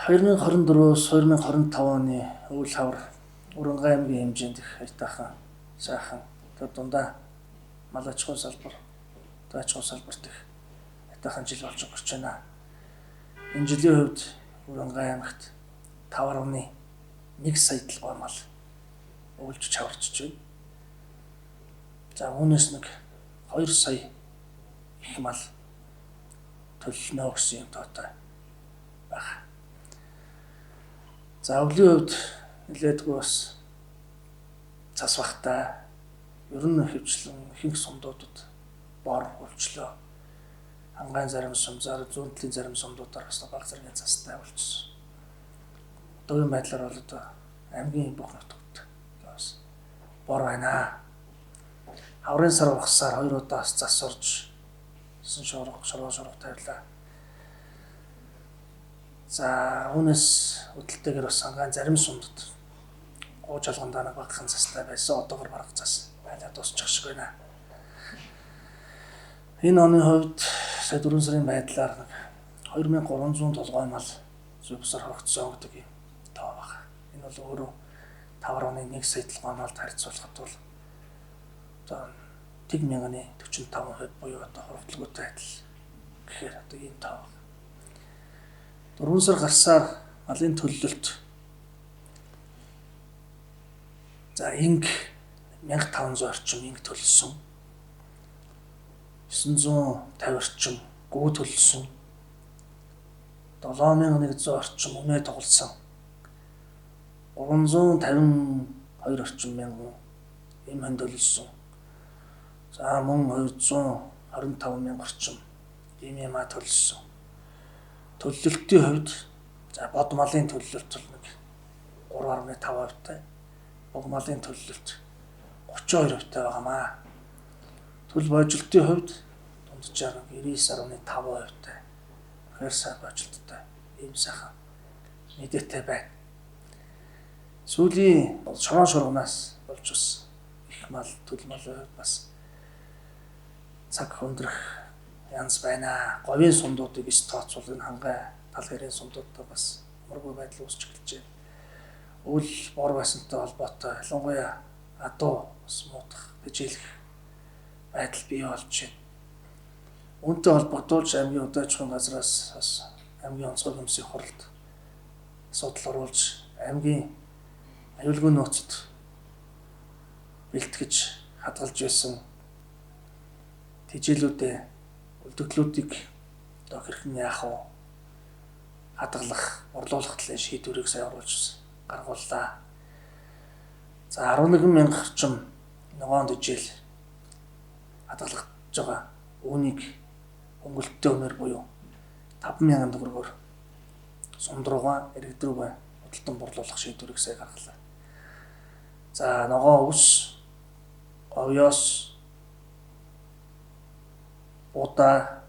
2024-с 2025 оны үйл хавар Уранgai аймгийн хэмжээнд их айтаахан сайхан тэр дундаа мал аж ахуйн салбар, аж ахуйн салбарт их айтаахан жил болж гарч байна. Энэ жилийн хувьд Уранgai аймагт 5.1 сая толгой мал өвлж чаварчж байна. За үүнээс нэг 2 сая их мал төлнө гэсэн юм тоотой байна. За өвлийн хувьд нэлээдгүй бас цас бахтай ер нь хөвчлэн ихэнх сумдуудад бор өвчлөө. Хангайн зарим сум, зүүнтлийн зарим сумдуудаар бас бага зэргийн цастай болчихсон. Одоогийн байдлаар бол одоо аймгийн бүх нутагт бас бор байна. Хаврын сар багсаар 2 удаас цас орж шороо тавилаа. За үүнээс хөдөлтөөр бас хангайн зарим сумдад гооч алгандаа нэг багахан цастай байсан. Одоогор бараг цас байлаа дуусчих шиг байна. Энэ оны хувьд сая 4 сарын байдлаар нэг 2300 толгой мал зөвсөр хорогдсон гэдэг юм тоо байна. Энэ бол өөрөө 5.1 сая толгой малд харьцуулахад бол одоо 1.45% буюу одоо хорогдлоготой адил гэхээр одоо ийм тоо байна. 4 сар гарсаар малын төлөлт за инг 1500 орчим инг төлсөн. 950 орчим гүү төлсөн. 7100 орчим үнэ тоглосон. 352 орчим мянган эм хэн төлсөн. За мөн 225 мянга орчим ема төлсөн. Төлөлтийн хувьд за бод малын төлөлт бол нэг 3.5%тай. Бог малын төлөлт 32% байгаамаа. Төлөв боожлтын хувьд дунджаар 99.5%тай. Тэгэхээр сайн боожлттай ийм сайхан мэдээтэй байна. Сүүлийн шорон шургунаас болж бас их мал төлөв малын бас цаг хөндрөх янз байна. Говийн сумдуудыг ис тооцвол энэ хангай тал хэрийн сумдуудад бас мөргөө байдал үүсч эхэлж байна. Үл бор байсантай холбоотой ялангуяа адуу бас муудах, тэжээлэх байдал бий болж байна. Үүнтэй холбоотуулж аймгийн удаа аж ахуйн газраас бас аймгийн онцгой комиссийн хуралд асуудал оруулж аймгийн аюулгүй нөөцөд бэлтгэж хадгалж байсан тэжээлүүдээ үлдэгдлүүдийг одоо хэрхэн яах вэ? Хадгалах, орлуулах талын шийдвэрийг сайн оруулж гаргууллаа. За 11 мянга орчим ногоон тэжээл хадгалагдж байгаа. Үүнийг хөнгөлөлттэй үнээр буюу 5,000 төгрөгөөр сумд руугаа иргэдрүүгээ худалдан борлуулах шийдвэрийг сайн гаргалаа. За ногоон ус, говьоос удаа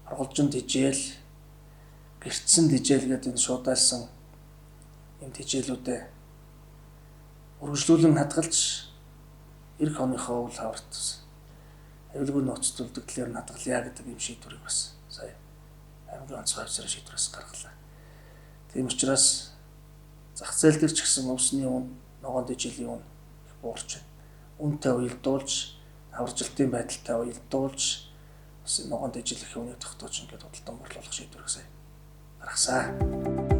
аргалжин тэжээл, гэрчсэн тэжээл гэдэг энэ шуудайлсан юм тэжээлүүдээ үргэлжлүүлэн хадгалж эх оныхоо үйл хаварт аюулгүй нөөцөд үлдэгдлээр нь хадгалъя гэдэг юм шийдвэрийг бас сая аймгийн онцгой офицерын шийдвэрээс гаргалаа. Тийм учраас зах зээл дээр ч гэсэн өвсний үн, ногоон тэжээлийн үн их буурч байна. Үнэтэй уялдуулж, аваржилтын байдалтай уялдуулж бас ногоон тэжээлэх үнийг тогтоож ингээд худалдан борлуулах шийдвэрийг сая гаргасан.